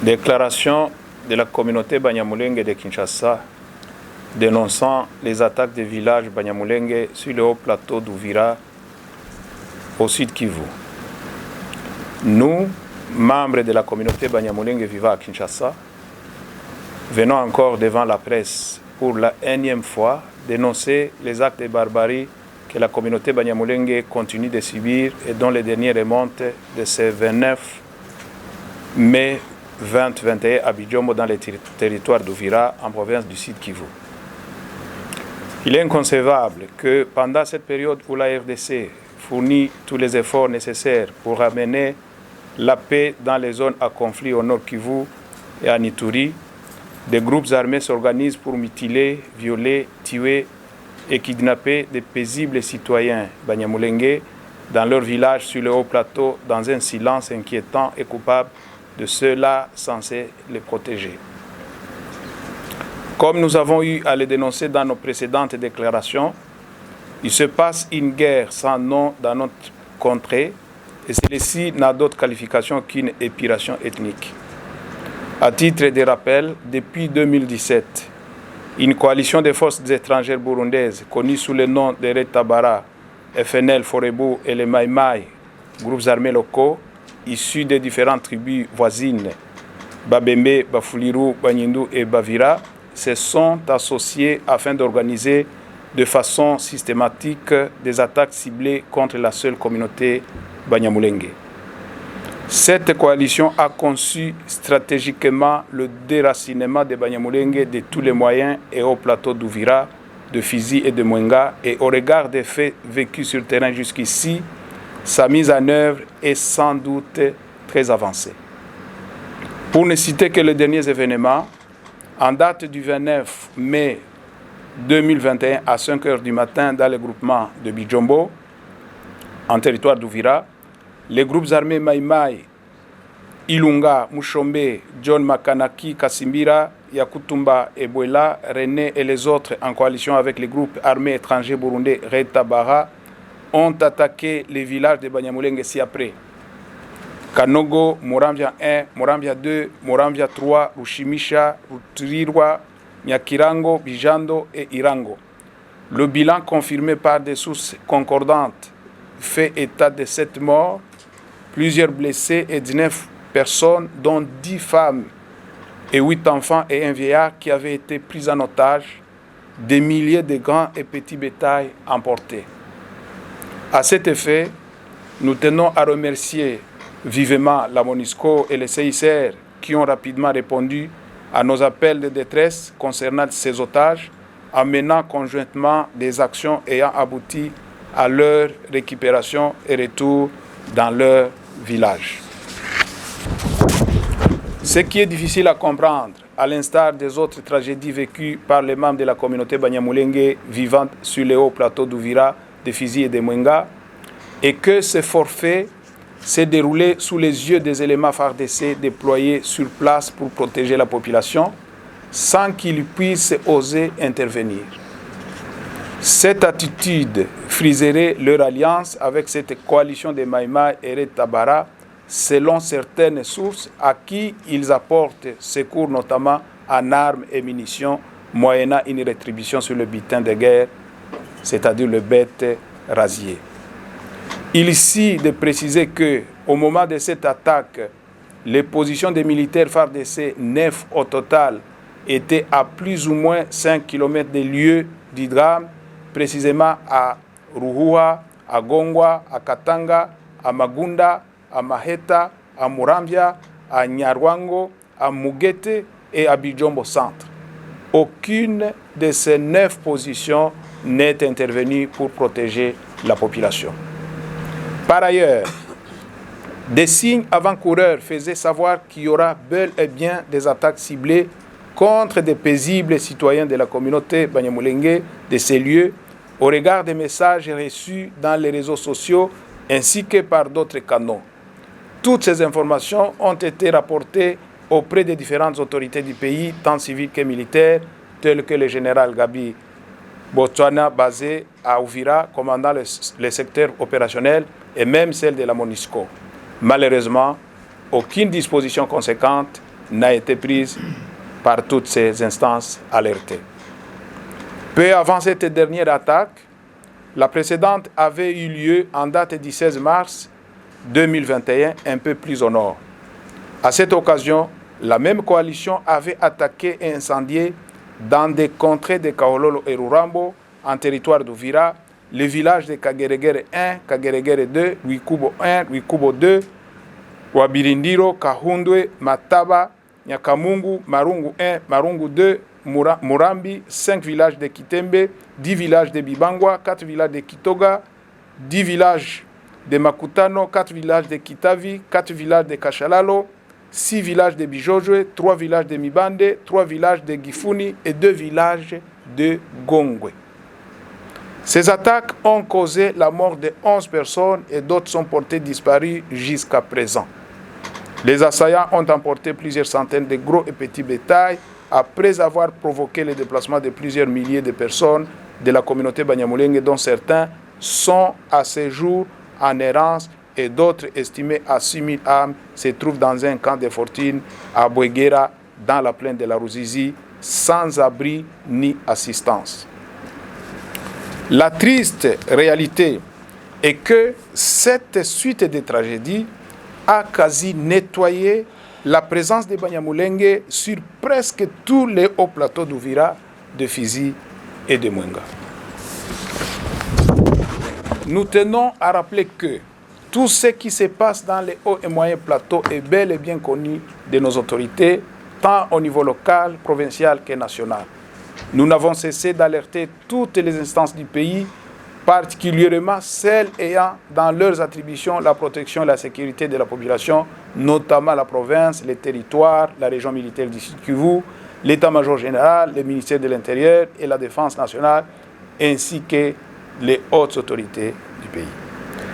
Déclaration de la communauté Banyamulenge de Kinshasa dénonçant les attaques des villages Banyamulenge sur le haut plateau d'Uvira au sud Kivu. Nous, membres de la communauté Banyamulenge vivant à Kinshasa, venons encore devant la presse pour la énième fois dénoncer les actes de barbarie que la communauté Banyamulenge continue de subir et dont les derniers remontent de ce 29 mai 2021 à Bijombo dans les territoires d'Uvira en province du Sud Kivu. Il est inconcevable que pendant cette période où la RDC fournit tous les efforts nécessaires pour ramener la paix dans les zones à conflit au Nord Kivu et à Ituri, des groupes armés s'organisent pour mutiler, violer, tuer et kidnapper des paisibles citoyens Banyamulenge dans leur village sur le haut plateau dans un silence inquiétant et coupable de ceux-là censés les protéger. Comme nous avons eu à le dénoncer dans nos précédentes déclarations, il se passe une guerre sans nom dans notre contrée et celle-ci n'a d'autre qualification qu'une épuration ethnique. À titre de rappel, depuis 2017, une coalition de forces étrangères burundaises, connue sous le nom de Red Tabara, FNL, Forebu et les Maïmaï, groupes armés locaux, issus des différentes tribus voisines, Babembe, Bafuliru, Banyindu et Bavira, se sont associés afin d'organiser de façon systématique des attaques ciblées contre la seule communauté Banyamulenge. Cette coalition a conçu stratégiquement le déracinement des Banyamulenge de tous les moyens et au plateau d'Uvira, de Fizi et de Mwenga, et au regard des faits vécus sur le terrain jusqu'ici, sa mise en œuvre est sans doute très avancée. Pour ne citer que les derniers événements, en date du 29 mai 2021 à 5 h du matin dans le groupement de Bijombo, en territoire d'Uvira, les groupes armés Maïmaï, Ilunga, Mushombe, John Makanaki, Kasimbira, Yakutumba, Ebouela, René et les autres en coalition avec les groupes armés étrangers burundais Red Tabara ont attaqué les villages de Banyamulenge ci-après. Kanogo, Murambia 1, Murambia 2, Murambia 3, Rushimisha, Rutirirwa, Nyakirango, Bijando et Irango. Le bilan confirmé par des sources concordantes fait état de 7 morts, plusieurs blessés et 19 personnes, dont 10 femmes et 8 enfants et un vieillard qui avaient été pris en otage, des milliers de grands et petits bétails emportés. À cet effet, nous tenons à remercier vivement la MONUSCO et les CICR qui ont rapidement répondu à nos appels de détresse concernant ces otages, en menant conjointement des actions ayant abouti à leur récupération et retour dans leur village. Ce qui est difficile à comprendre, à l'instar des autres tragédies vécues par les membres de la communauté Banyamulenge vivant sur les hauts plateaux d'Uvira, de Fizi et de Mwenga, et que ce forfait s'est déroulé sous les yeux des éléments FARDC déployés sur place pour protéger la population, sans qu'ils puissent oser intervenir. Cette attitude friserait leur alliance avec cette coalition de Maïmaï et Red Tabara, selon certaines sources, à qui ils apportent secours notamment en armes et munitions, moyennant une rétribution sur le butin de guerre, c'est-à-dire le bête rasier. Il est ici de préciser que, au moment de cette attaque, les positions des militaires FARDC, 9 au total, étaient à plus ou moins 5 km des lieux du drame, précisément à Ruhua, à Gongwa, à Katanga, à Magunda, à Maheta, à Murambia, à Nyarwango, à Mugete et à Bijombo Centre. Aucune de ces 9 positions n'est intervenue pour protéger la population. Par ailleurs, des signes avant-coureurs faisaient savoir qu'il y aura bel et bien des attaques ciblées contre des paisibles citoyens de la communauté Banyamulenge de ces lieux, au regard des messages reçus dans les réseaux sociaux ainsi que par d'autres canaux. Toutes ces informations ont été rapportées auprès des différentes autorités du pays, tant civiles que militaires, telles que le général Gabi Botswana, basé à Uvira, commandant le secteur opérationnel, et même celle de la MONUSCO. Malheureusement, aucune disposition conséquente n'a été prise par toutes ces instances alertées. Peu avant cette dernière attaque, la précédente avait eu lieu en date du 16 mars 2021, un peu plus au nord. À cette occasion, la même coalition avait attaqué et incendié dans des contrées de Kaololo et Rurambo, en territoire d'Uvira, les villages de Kageregere 1, Kageregere 2, Wikubo 1, Wikubo 2, Wabirindiro, Kahundwe, Mataba, Nyakamungu, Marungu 1, Marungu 2, Murambi, 5 villages de Kitembe, 10 villages de Bibangwa, 4 villages de Kitoga, 10 villages de Makutano, 4 villages de Kitavi, 4 villages de Kashalalo, 6 villages de Bijojwe, 3 villages de Mibande, 3 villages de Gifuni et 2 villages de Gongwe. Ces attaques ont causé la mort de 11 personnes et d'autres sont portées disparues jusqu'à présent. Les assaillants ont emporté plusieurs centaines de gros et petits bétails après avoir provoqué le déplacement de plusieurs milliers de personnes de la communauté Banyamulenge, dont certains sont à ce jour en errance et d'autres, estimés à 6 000 âmes, se trouvent dans un camp de fortune à Bouéguera, dans la plaine de la Ruzizi, sans abri ni assistance. La triste réalité est que cette suite de tragédies a quasi nettoyé la présence des Banyamulenge sur presque tous les hauts plateaux d'Uvira, de Fizi et de Mwenga. Nous tenons à rappeler que tout ce qui se passe dans les hauts et moyens plateaux est bel et bien connu de nos autorités, tant au niveau local, provincial que national. Nous n'avons cessé d'alerter toutes les instances du pays, particulièrement celles ayant dans leurs attributions la protection et la sécurité de la population, notamment la province, les territoires, la région militaire du Sud Kivu, l'état-major général, le ministère de l'Intérieur et la Défense nationale, ainsi que les hautes autorités du pays.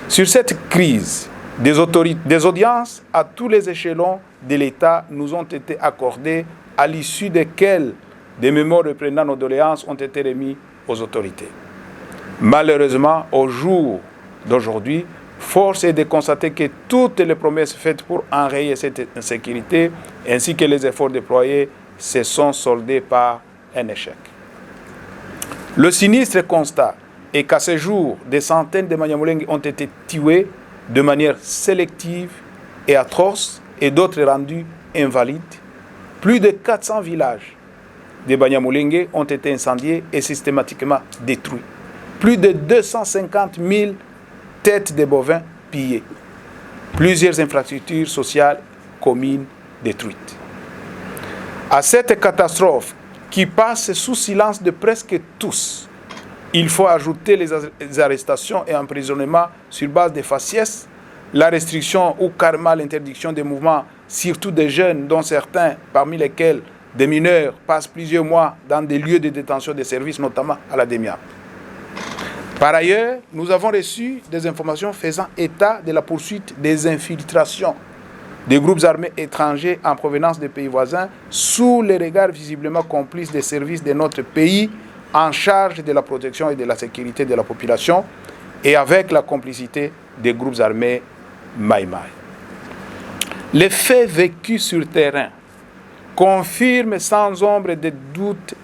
Sur cette crise, des audiences à tous les échelons de l'État nous ont été accordées, à l'issue desquelles des mémoires reprenant nos doléances ont été remis aux autorités. Malheureusement, au jour d'aujourd'hui, force est de constater que toutes les promesses faites pour enrayer cette insécurité, ainsi que les efforts déployés, se sont soldés par un échec. Le sinistre constat est qu'à ce jour, des centaines de Banyamulenge ont été tués de manière sélective et atroce, et d'autres rendus invalides. Plus de 400 villages de Banyamulenge ont été incendiés et systématiquement détruits. Plus de 250 000 têtes de bovins pillées. Plusieurs infrastructures sociales communes détruites. À cette catastrophe qui passe sous silence de presque tous, il faut ajouter les arrestations et emprisonnements sur base de faciès, la restriction ou carrément l'interdiction des mouvements, surtout des jeunes, dont certains, parmi lesquels des mineurs, passent plusieurs mois dans des lieux de détention de services, notamment à la DEMIA. Par ailleurs, nous avons reçu des informations faisant état de la poursuite des infiltrations des groupes armés étrangers en provenance des pays voisins sous les regards visiblement complices des services de notre pays en charge de la protection et de la sécurité de la population et avec la complicité des groupes armés Maïmaï. Les faits vécus sur terrain confirment sans ombre de doute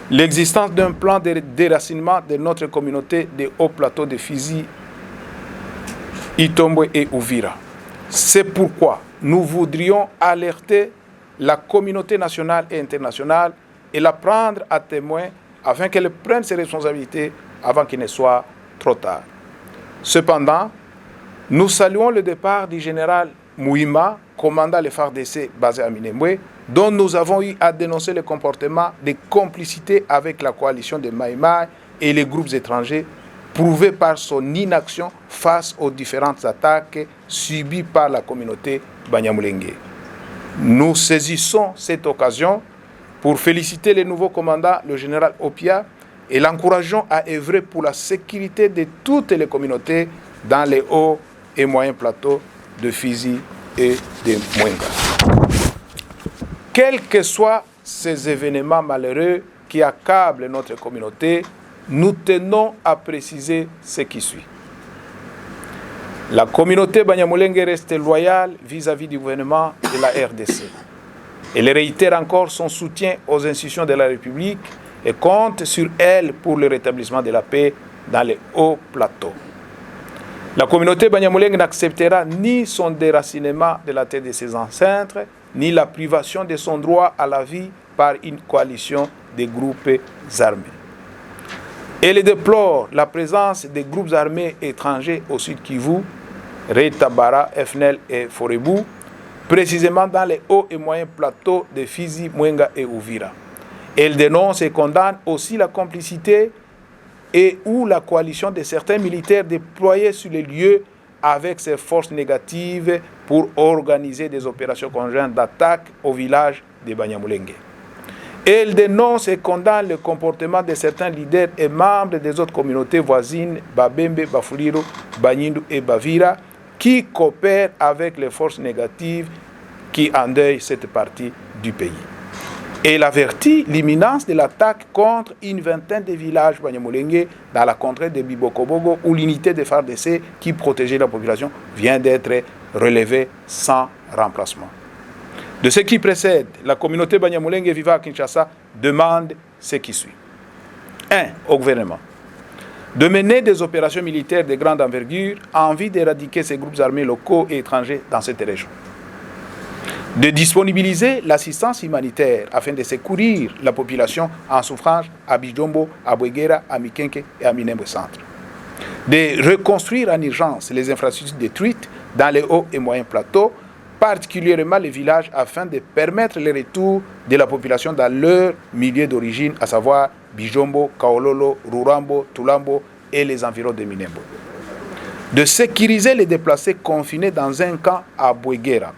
l'existence d'un plan de déracinement de notre communauté des hauts plateaux de Fizi, Itombwe et Uvira. C'est pourquoi nous voudrions alerter la communauté nationale et internationale et la prendre à témoin afin qu'elle prenne ses responsabilités avant qu'il ne soit trop tard. Cependant, nous saluons le départ du général Mouima, commandant les FARDC basé à Minembwe, dont nous avons eu à dénoncer le comportement de complicité avec la coalition de Maïmaï et les groupes étrangers, prouvé par son inaction face aux différentes attaques subies par la communauté Banyamulenge. Nous saisissons cette occasion pour féliciter le nouveau commandant, le général Opia, et l'encourageons à œuvrer pour la sécurité de toutes les communautés dans les hauts et moyens plateaux de Fizi et de Mwenga. Quels que soient ces événements malheureux qui accablent notre communauté, nous tenons à préciser ce qui suit. La communauté Banyamulenge reste loyale vis-à-vis du gouvernement de la RDC. Elle réitère encore son soutien aux institutions de la République et compte sur elles pour le rétablissement de la paix dans les hauts plateaux. La communauté Banyamulenge n'acceptera ni son déracinement de la terre de ses ancêtres, ni la privation de son droit à la vie par une coalition de groupes armés. Elle déplore la présence des groupes armés étrangers au Sud Kivu, Retabara, FNL et Forebou, précisément dans les hauts et moyens plateaux de Fizi, Mwenga et Uvira. Elle dénonce et condamne aussi la complicité et ou la coalition de certains militaires déployés sur les lieux avec ces forces négatives pour organiser des opérations conjointes d'attaque au village de Banyamulenge. Elle dénonce et condamne le comportement de certains leaders et membres des autres communautés voisines, Babembe, Bafuliro, Banyindu et Bavira, qui coopèrent avec les forces négatives qui endeuillent cette partie du pays. Elle avertit l'imminence de l'attaque contre une vingtaine de villages Banyamulenge dans la contrée de Bibokobogo où l'unité de FARDC qui protégeait la population vient d'être relevée sans remplacement. De ce qui précède, la communauté Banyamulenge vivant à Kinshasa demande ce qui suit. 1. Au gouvernement de mener des opérations militaires de grande envergure en vue d'éradiquer ces groupes armés locaux et étrangers dans cette région. De disponibiliser l'assistance humanitaire afin de secourir la population en souffrance à Bijombo, à Bouegera, à Mikenke et à Minembwe Centre. De reconstruire en urgence les infrastructures détruites dans les hauts et moyens plateaux, particulièrement les villages, afin de permettre le retour de la population dans leur milieu d'origine, à savoir Bijombo, Kaololo, Rurambo, Tulambo et les environs de Minembwe. De sécuriser les déplacés confinés dans un camp à Bouegera.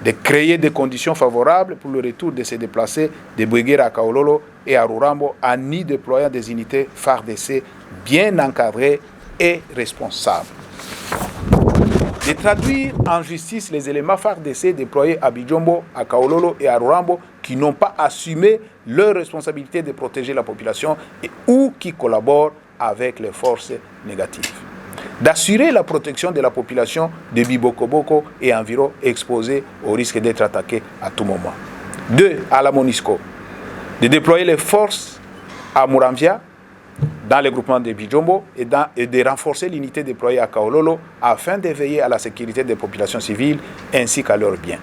De créer des conditions favorables pour le retour de ces déplacés de Bouegera à Kaololo et à Rurambo en y déployant des unités FARDC bien encadrées et responsables. De traduire en justice les éléments FARDC déployés à Bijombo, à Kaololo et à Rurambo qui n'ont pas assumé leur responsabilité de protéger la population et ou qui collaborent avec les forces négatives. D'assurer la protection de la population de Bibokoboko et environ exposée au risque d'être attaquée à tout moment. 2. À la MONUSCO, de déployer les forces à Muramvia, dans le groupement de Bijombo, et de renforcer l'unité déployée à Kaololo afin de veiller à la sécurité des populations civiles ainsi qu'à leurs biens.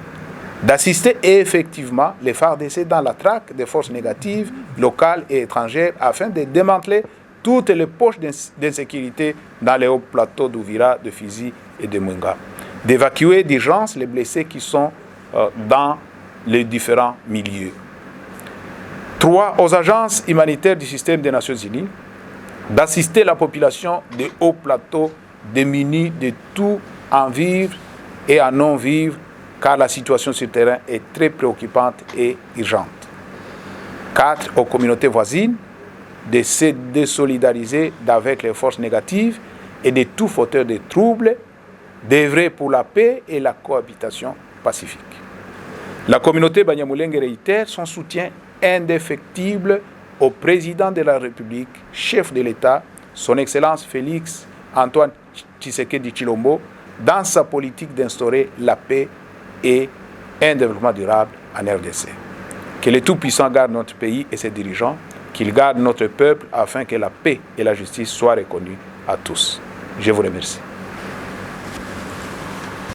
D'assister effectivement les FARDC dans la traque des forces négatives, locales et étrangères afin de démanteler toutes les poches d'insécurité dans les hauts plateaux d'Uvira, de Fizi et de Mwenga. D'évacuer d'urgence les blessés qui sont dans les différents milieux. 3. Aux agences humanitaires du système des Nations Unies d'assister la population des hauts plateaux démunis de tout en vivre et en non vivre car la situation sur le terrain est très préoccupante et urgente. 4. Aux communautés voisines de se désolidariser avec les forces négatives et de tout fauteur de troubles, d'œuvrer pour la paix et la cohabitation pacifique. La communauté Banyamulenge réitère son soutien indéfectible au président de la République, chef de l'État, son Excellence Félix Antoine Tshisekedi Tshilombo, dans sa politique d'instaurer la paix et un développement durable en RDC. Que le Tout-Puissant garde notre pays et ses dirigeants, qu'il garde notre peuple afin que la paix et la justice soient reconnues à tous. Je vous remercie.